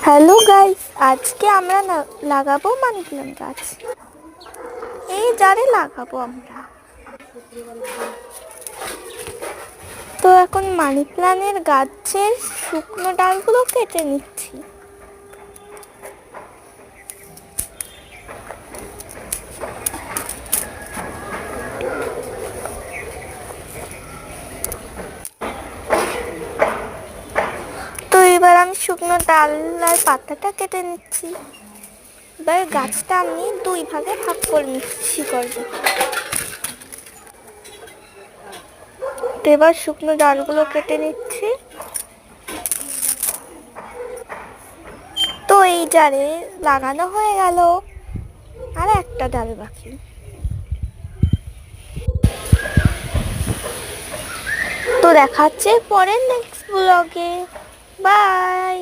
Hello guys, আজকে আমরা লাগাবো মানি প্ল্যান্ট গাছ। এই জারে লাগাবো আমরা। তো এখন মানি প্ল্যান্টের গাছের শুকনো ডালগুলো কেটে নিচ্ছি। তো এবার আমি শুকনো ডাল আর পাতাটা কেটে নিচ্ছি। এবার গাছটা আমি দুই ভাগে ভাগ করে নিচ্ছি শিকড় দিয়ে। তো এবার শুকনো ডালগুলো কেটে নিচ্ছি। তো এই জারে লাগানো হয়ে গেল, আর একটা ডাল বাকি। তো দেখা হচ্ছে পরের নেক্সট ব্লগে। বাই।